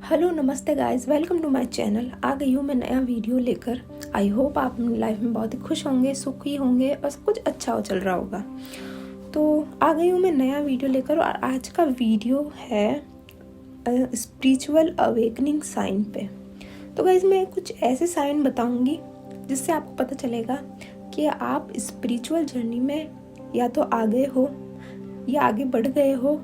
Hello नमस्ते guys, welcome to my channel. आ गई हूँ मैं नया वीडियो लेकर। आई होप आप अपनी लाइफ में बहुत ही खुश होंगे, सुखी होंगे और सब कुछ अच्छा हो चल रहा होगा। तो आ गई हूँ मैं नया वीडियो लेकर और आज का वीडियो है स्पिरिचुअल अवेकनिंग साइन पे। तो गाइस मैं कुछ ऐसे साइन बताऊँगी जिससे आपको पता चलेगा कि आप स्पिरिचुअल जर्नी में या तो आगे हो या आगे बढ़ गए हो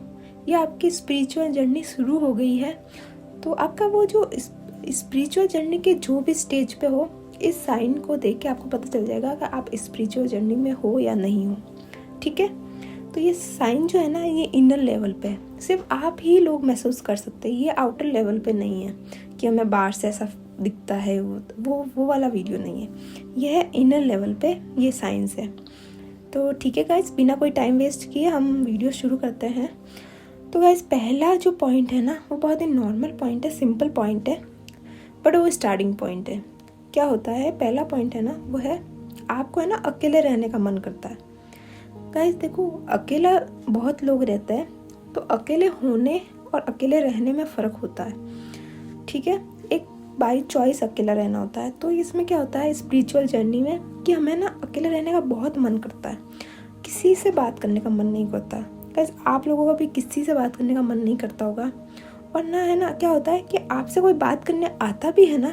या आपकी स्पिरिचुअल जर्नी शुरू हो गई है। तो आपका वो जो स्पिरिचुअल जर्नी के जो भी स्टेज पे हो, इस साइन को देख के आपको पता चल जाएगा कि आप स्पिरिचुअल जर्नी में हो या नहीं हो। ठीक है, तो ये साइन जो है ना, ये इनर लेवल पे है, सिर्फ आप ही लोग महसूस कर सकते हैं। ये आउटर लेवल पे नहीं है कि हमें बाहर से ऐसा दिखता है, वो वाला वीडियो नहीं है। यह है इनर लेवल पे ये साइंस है। तो ठीक है गाइस, बिना कोई टाइम वेस्ट किए हम वीडियो शुरू करते हैं। तो गाइस पहला जो पॉइंट है ना, वो बहुत ही नॉर्मल पॉइंट है, सिंपल पॉइंट है, बट वो स्टार्टिंग पॉइंट है। क्या होता है, पहला पॉइंट है ना, वो है आपको है ना अकेले रहने का मन करता है। गाइस देखो, अकेला बहुत लोग रहते हैं, तो अकेले होने और अकेले रहने में फ़र्क होता है। ठीक है, एक बाई चॉइस अकेला रहना होता है। तो इसमें क्या होता है स्पिरिचुअल जर्नी में कि हमें ना अकेले रहने का बहुत मन करता है, किसी से बात करने का मन नहीं करता। गाइस आप लोगों का भी किसी से बात करने का मन नहीं करता होगा। और ना है ना, क्या होता है कि आपसे कोई बात करने आता भी है ना,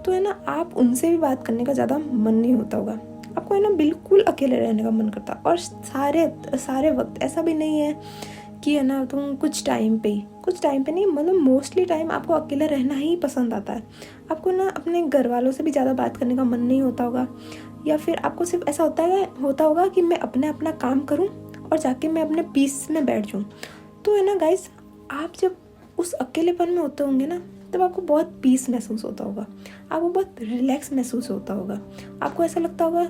तो है ना आप उनसे भी बात करने का ज़्यादा मन नहीं होता होगा। आपको है ना बिल्कुल अकेले रहने का मन करता। और सारे वक्त ऐसा भी नहीं है कि है ना तुम कुछ टाइम पे नहीं, मतलब मोस्टली टाइम आपको अकेला रहना ही पसंद आता है। आपको ना अपने घर वालों से भी ज़्यादा बात करने का मन नहीं होता होगा, या फिर आपको सिर्फ ऐसा होता होगा कि मैं अपना काम करूं और जाके मैं अपने पीस में बैठ जाऊं। तो है ना गाइस, आप जब उस अकेलेपन में होते होंगे ना, तब आपको बहुत पीस महसूस होता होगा, आपको बहुत रिलैक्स महसूस होता होगा। आपको ऐसा लगता होगा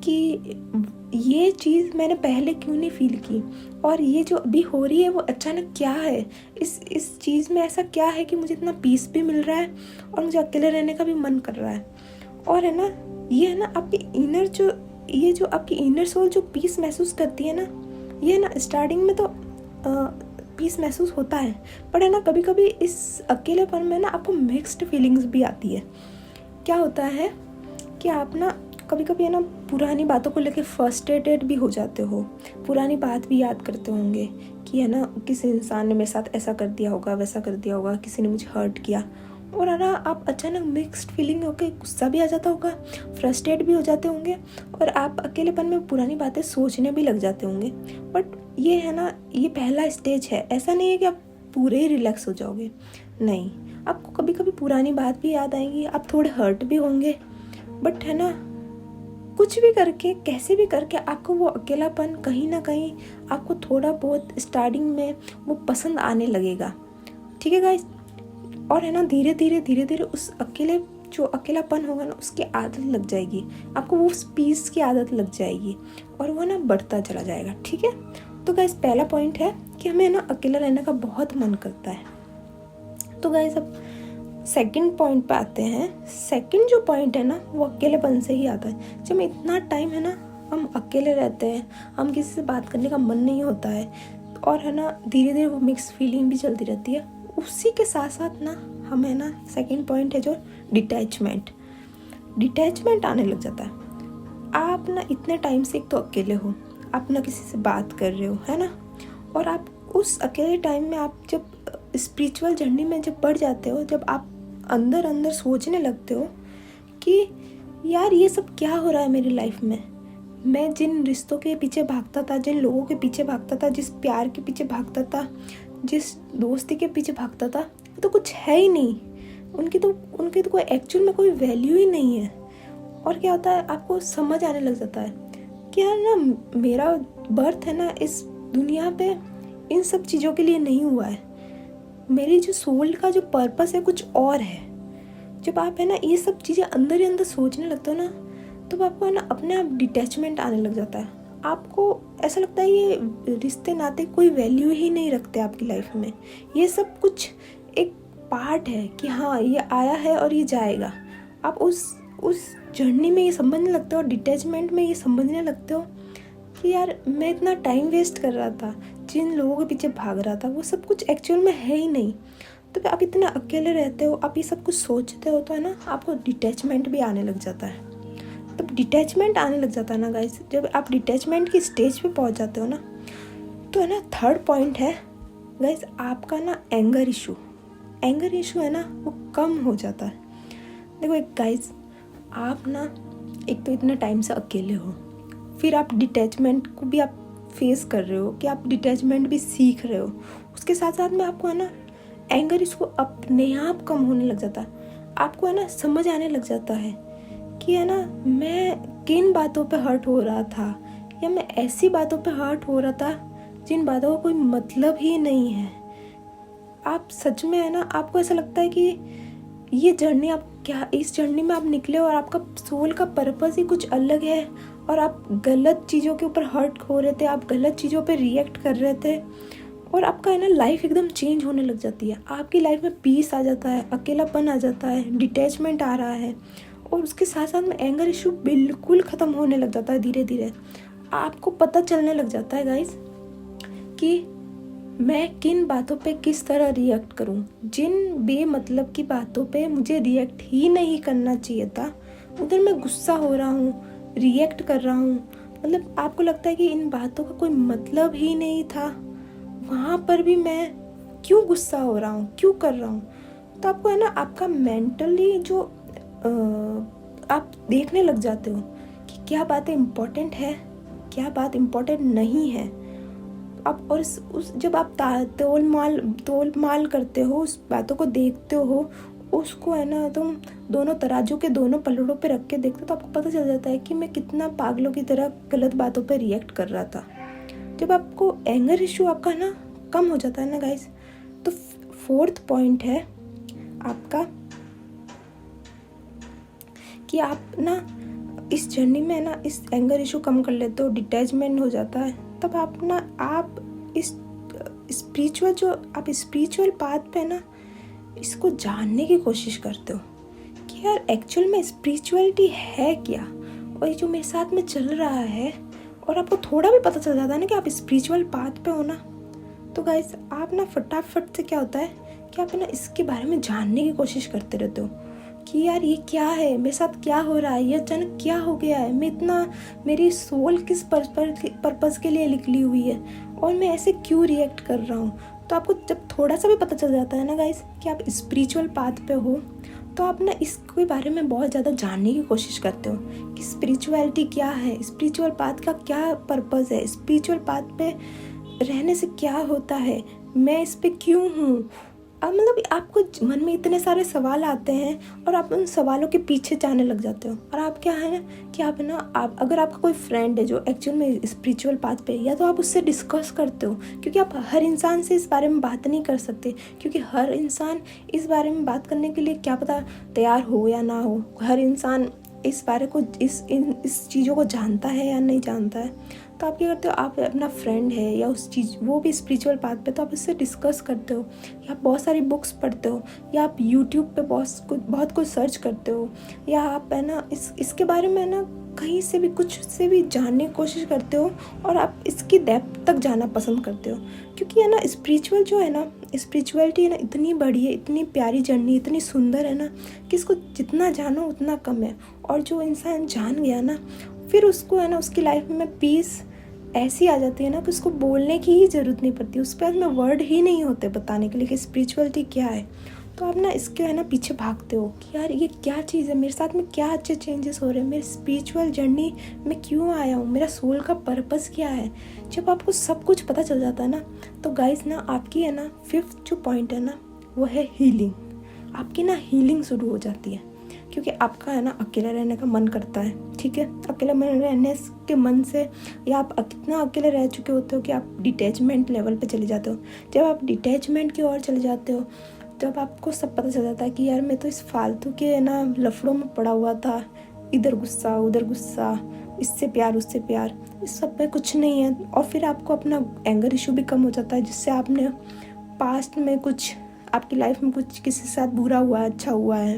कि ये चीज़ मैंने पहले क्यों नहीं फील की, और ये जो अभी हो रही है वो अचानक क्या है, इस चीज़ में ऐसा क्या है कि मुझे इतना पीस भी मिल रहा है और मुझे अकेले रहने का भी मन कर रहा है। और है ना, ये है ना आपकी जो आपकी इनर सोल जो पीस महसूस करती है ना, ये है ना स्टार्टिंग में तो पीस महसूस होता है, पर है ना कभी कभी इस अकेलेपन में ना आपको मिक्स्ड फीलिंग्स भी आती है। क्या होता है कि आप ना कभी कभी है ना पुरानी बातों को लेके फ्रस्ट्रेटेड भी हो जाते हो, पुरानी बात भी याद करते होंगे कि है ना किसी इंसान ने मेरे साथ ऐसा कर दिया होगा, वैसा कर दिया होगा, किसी ने मुझे हर्ट किया। और है ना आप अचानक मिक्स्ड फीलिंग होके गुस्सा भी आ जाता होगा, फ्रस्ट्रेट भी हो जाते होंगे, और आप अकेलेपन में पुरानी बातें सोचने भी लग जाते होंगे। बट ये है ना, ये पहला स्टेज है। ऐसा नहीं है कि आप पूरे ही रिलैक्स हो जाओगे, नहीं, आपको कभी कभी पुरानी बात भी याद आएंगी, आप थोड़े हर्ट भी होंगे, बट है ना कुछ भी करके, कैसे भी करके आपको वो अकेलापन कहीं ना कहीं आपको थोड़ा बहुत स्टार्टिंग में वो पसंद आने लगेगा। ठीक है गाइस, और है ना धीरे धीरे उस जो अकेलापन होगा ना, उसकी आदत लग जाएगी, आपको वो पीस की आदत लग जाएगी और वो ना बढ़ता चला जाएगा। ठीक है, तो गाइस पहला पॉइंट है कि हमें ना अकेला रहने का बहुत मन करता है। तो गाइस अब सेकंड पॉइंट पे आते हैं। सेकंड जो पॉइंट है ना, वो अकेलेपन से ही आता है। जब इतना टाइम है ना हम अकेले रहते हैं, हम किसी से बात करने का मन नहीं होता है, और है ना धीरे धीरे वो मिक्स फीलिंग भी चलती रहती है। उसी के साथ साथ ना हमें ना सेकंड पॉइंट है जो डिटैचमेंट आने लग जाता है। आप ना इतने टाइम से एक तो अकेले हो, आप ना किसी से बात कर रहे हो, है ना, और आप उस अकेले टाइम में आप जब स्पिरिचुअल जर्नी में जब बढ़ जाते हो, जब आप अंदर अंदर सोचने लगते हो कि यार ये सब क्या हो रहा है मेरी लाइफ में, मैं जिन रिश्तों के पीछे भागता था, जिन लोगों के पीछे भागता था, जिस प्यार के पीछे भागता था, जिस दोस्ती के पीछे भागता था, तो कुछ है ही नहीं, उनकी तो कोई एक्चुअल में कोई वैल्यू ही नहीं है। और क्या होता है, आपको समझ आने लग जाता है कि यार ना मेरा बर्थ है ना इस दुनिया पे इन सब चीज़ों के लिए नहीं हुआ है, मेरी जो सोल का जो पर्पस है कुछ और है। जब आप है ना ये सब चीज़ें अंदर ही अंदर सोचने लगते हो ना, तो आपको है ना अपने आप डिटैचमेंट आने लग जाता है। आपको ऐसा लगता है ये रिश्ते नाते कोई वैल्यू ही नहीं रखते आपकी लाइफ में, ये सब कुछ एक पार्ट है कि हाँ ये आया है और ये जाएगा। आप उस जर्नी में ये समझने लगते हो, डिटैचमेंट में ये समझने लगते हो कि यार मैं इतना टाइम वेस्ट कर रहा था, जिन लोगों के पीछे भाग रहा था, वो सब कुछ एक्चुअल में है ही नहीं। तो आप इतना अकेले रहते हो, आप ये सब कुछ सोचते हो, तो है ना आपको डिटैचमेंट भी आने लग जाता है। तब डिटैचमेंट आने लग जाता है ना गाइस, जब आप डिटैचमेंट की स्टेज पे पहुंच जाते हो ना, तो है ना थर्ड पॉइंट है गाइस आपका ना एंगर इशू है ना वो कम हो जाता है। देखो एक गाइस, आप ना एक तो इतने टाइम से अकेले हो, फिर आप डिटैचमेंट को भी आप फेस कर रहे हो कि आप डिटैचमेंट भी सीख रहे हो, उसके साथ साथ में आपको है ना एंगर इसको अपने आप कम होने लग जाता है। आपको है ना समझ आने लग जाता है कि है ना मैं किन बातों पे हर्ट हो रहा था, या मैं ऐसी बातों पे हर्ट हो रहा था जिन बातों का कोई मतलब ही नहीं है। आप सच में है ना आपको ऐसा लगता है कि ये जर्नी आप क्या, इस जर्नी में आप निकले और आपका सोल का पर्पस ही कुछ अलग है, और आप गलत चीज़ों के ऊपर हर्ट हो रहे थे, आप गलत चीज़ों पे रिएक्ट कर रहे थे, और आपका है ना लाइफ एकदम चेंज होने लग जाती है। आपकी लाइफ में पीस आ जाता है, अकेलापन आ जाता है, डिटैचमेंट आ रहा है, और उसके साथ साथ में एंगर इशू बिल्कुल ख़त्म होने लग जाता है। धीरे धीरे आपको पता चलने लग जाता है गाइस कि मैं किन बातों पे किस तरह रिएक्ट करूं। जिन बेमतलब की बातों पे मुझे रिएक्ट ही नहीं करना चाहिए था, उधर मैं गुस्सा हो रहा हूँ, रिएक्ट कर रहा हूँ। मतलब आपको लगता है कि इन बातों का कोई मतलब ही नहीं था, वहाँ पर भी मैं क्यों गुस्सा हो रहा हूँ, क्यों कर रहा हूँ। तो आपको है ना आपका मेंटली जो आप देखने लग जाते हो कि क्या बातें इम्पोर्टेंट है, क्या बात इम्पोर्टेंट नहीं है। आप और उस जब आप तोल माल करते हो, उस बातों को देखते हो, उसको है ना तुम दोनों तराजू के दोनों पलड़ों पे रख के देखते हो, तो आपको पता चल जाता है कि मैं कितना पागलों की तरह गलत बातों पे रिएक्ट कर रहा था। जब आपको एंगर इशू आपका ना कम हो जाता है ना गाइस, तो फोर्थ पॉइंट है आपका कि आप ना इस जर्नी में ना इस एंगर इशू कम कर लेते हो, डिटैचमेंट हो जाता है। तब आप इस स्पिरिचुअल पाथ पे ना इसको जानने की कोशिश करते हो कि यार एक्चुअल में स्पिरिचुअलिटी है क्या, और ये जो मेरे साथ में चल रहा है, और आपको थोड़ा भी पता चल जाता है ना कि आप स्पिरिचुअल पाथ पे हो ना, तो गाइस आप ना फटाफट से क्या होता है कि आप ना इसके बारे में जानने की कोशिश करते रहते हो कि यार ये क्या है, मेरे साथ क्या हो रहा है, ये अचानक क्या हो गया है, मेरी सोल किस पर्पस के लिए निकली हुई है, और मैं ऐसे क्यों रिएक्ट कर रहा हूँ। तो आपको जब थोड़ा सा भी पता चल जाता है ना गाइस कि आप स्पिरिचुअल पाथ पे हो, तो आप ना इसके बारे में बहुत ज़्यादा जानने की कोशिश करते हो कि स्पिरिचुअलिटी क्या है, स्पिरिचुअल पाथ का क्या पर्पस है, स्पिरिचुअल पाथ पे रहने से क्या होता है, मैं इस पे क्यों हूँ। अब मतलब आपको मन में इतने सारे सवाल आते हैं, और आप उन सवालों के पीछे जाने लग जाते हो। और आप क्या है ना कि आप अगर आपका कोई फ्रेंड है जो एक्चुअल में स्पिरिचुअल पाथ पे, या तो आप उससे डिस्कस करते हो, क्योंकि आप हर इंसान से इस बारे में बात नहीं कर सकते, क्योंकि हर इंसान इस बारे में बात करने के लिए क्या पता तैयार हो या ना हो। हर इंसान इस बारे को इस चीज़ों को जानता है या नहीं जानता है। तो आप क्या करते हो, आप अपना फ्रेंड है या वो भी स्पिरिचुअल पाथ पे, तो आप इससे डिस्कस करते हो, या आप बहुत सारी बुक्स पढ़ते हो, या आप यूट्यूब पे बहुत कुछ सर्च करते हो, या आप है ना इसके बारे में ना कहीं से भी कुछ से भी जानने की कोशिश करते हो, और आप इसकी डेप्थ तक जाना पसंद करते हो। क्योंकि है ना स्पिरिचुअलिटी है ना इतनी बड़ी है, इतनी प्यारी जर्नी, इतनी सुंदर है ना कि इसको जितना जानो उतना कम है। और जो इंसान जान गया ना, फिर उसको है ना उसकी लाइफ में पीस ऐसी आ जाती है ना कि उसको बोलने की ही ज़रूरत नहीं पड़ती, उस पर में वर्ड ही नहीं होते बताने के लिए कि स्पिरिचुअलिटी क्या है। तो आप ना इसके है ना पीछे भागते हो कि यार ये क्या चीज़ है, मेरे साथ में क्या अच्छे चेंजेस हो रहे हैं, मेरी स्पिरिचुअल जर्नी में क्यों आया हूँ, मेरा सोल का पर्पस क्या है। जब आपको सब कुछ पता चल जाता है ना, तो गाइस ना आपकी है ना फिफ्थ जो पॉइंट है ना वो है हीलिंग। आपकी ना हीलिंग शुरू हो जाती है, क्योंकि आपका है ना अकेला रहने का मन करता है, ठीक है। अकेला रहने के मन से, या आप कितना अकेले रह चुके होते हो कि आप डिटैचमेंट लेवल पे चले जाते हो। जब आप डिटैचमेंट की ओर चले जाते हो, जब आपको सब पता चल जाता है कि यार मैं तो इस फालतू के है ना लफड़ों में पड़ा हुआ था, इधर गुस्सा उधर गुस्सा, इससे प्यार उससे प्यार, इस सब में कुछ नहीं है। और फिर आपको अपना एंगर इशू भी कम हो जाता है, जिससे आपने पास्ट में कुछ आपकी लाइफ में कुछ किसी के साथ बुरा हुआ है, अच्छा हुआ है,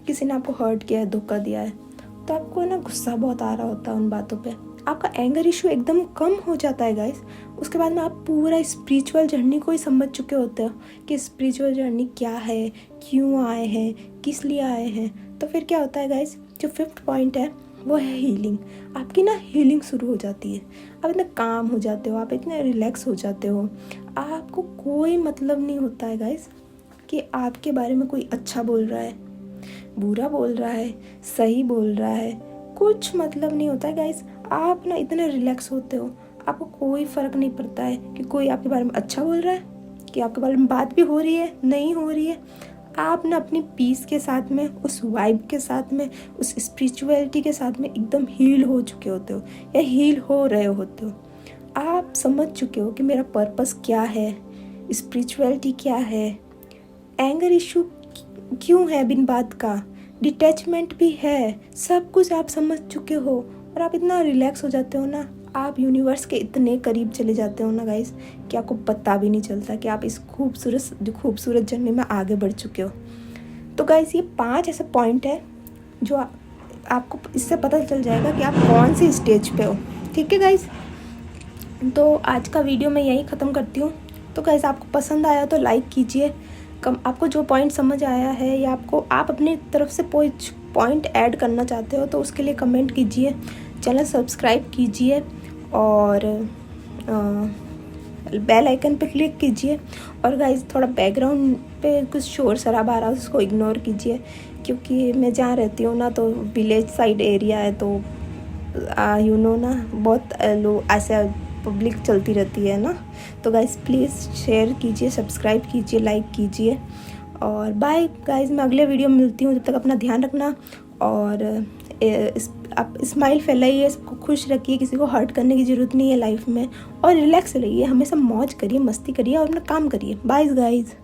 किसी ने आपको हर्ट किया है, धोखा दिया है, तो आपको ना गुस्सा बहुत आ रहा होता है उन बातों पे। आपका एंगर इशू एकदम कम हो जाता है गाइस। उसके बाद में आप पूरा स्पिरिचुअल जर्नी को ही समझ चुके होते हो कि स्पिरिचुअल जर्नी क्या है, क्यों आए हैं, किस लिए आए हैं। तो फिर क्या होता है गाइस, जो 5th पॉइंट है वो है हीलिंग। आपकी ना हीलिंग शुरू हो जाती है, आप इतने काम हो जाते हो, आप इतने रिलैक्स हो जाते हो, आपको कोई मतलब नहीं होता है गाइस कि आपके बारे में कोई अच्छा बोल रहा है, बुरा बोल रहा है, सही बोल रहा है, कुछ मतलब नहीं होता है गाइस। आप ना इतने रिलैक्स होते हो, आपको कोई फ़र्क नहीं पड़ता है कि कोई आपके बारे में अच्छा बोल रहा है, कि आपके बारे में बात भी हो रही है, नहीं हो रही है। आप ना अपनी पीस के साथ में, उस वाइब के साथ में, उस स्पिरिचुअलिटी के साथ में एकदम हील हो चुके होते हो या हील हो रहे होते हो। आप समझ चुके हो कि मेरा पर्पस क्या है, स्पिरिचुअलिटी क्या है, एंगर इशू क्यों है बिन बात का, डिटैचमेंट भी है, सब कुछ आप समझ चुके हो और आप इतना रिलैक्स हो जाते हो ना, आप यूनिवर्स के इतने करीब चले जाते हो ना गाइस कि आपको पता भी नहीं चलता कि आप इस खूबसूरत जर्नी में आगे बढ़ चुके हो। तो गाइस ये 5 ऐसे पॉइंट है जो आपको इससे पता चल जाएगा कि आप कौन सी स्टेज पे हो। ठीक है गाइस, तो आज का वीडियो मैं यहीं ख़त्म करती हूँ। तो गाइस आपको पसंद आया तो लाइक कीजिए, आपको जो पॉइंट समझ आया है या आप अपनी तरफ से पॉइंट ऐड करना चाहते हो तो उसके लिए कमेंट कीजिए, चैनल सब्सक्राइब कीजिए और बेल आइकन पे क्लिक कीजिए। और गाइस थोड़ा बैकग्राउंड पे कुछ शोर शराबा आ रहा है, उसको इग्नोर कीजिए क्योंकि मैं जहाँ रहती हूँ ना तो विलेज साइड एरिया है, तो यू नो ना बहुत लोग ऐसे पब्लिक चलती रहती है ना। तो गाइस प्लीज़ शेयर कीजिए, सब्सक्राइब कीजिए, लाइक कीजिए और बाय गाइस। मैं अगले वीडियो में मिलती हूँ, जब तक अपना ध्यान रखना और आप स्माइल फैलाइए, सबको खुश रखिए, किसी को हर्ट करने की ज़रूरत नहीं है लाइफ में और रिलैक्स रहिए, हमेशा मौज करिए, मस्ती करिए और अपना काम करिए। Bye guys.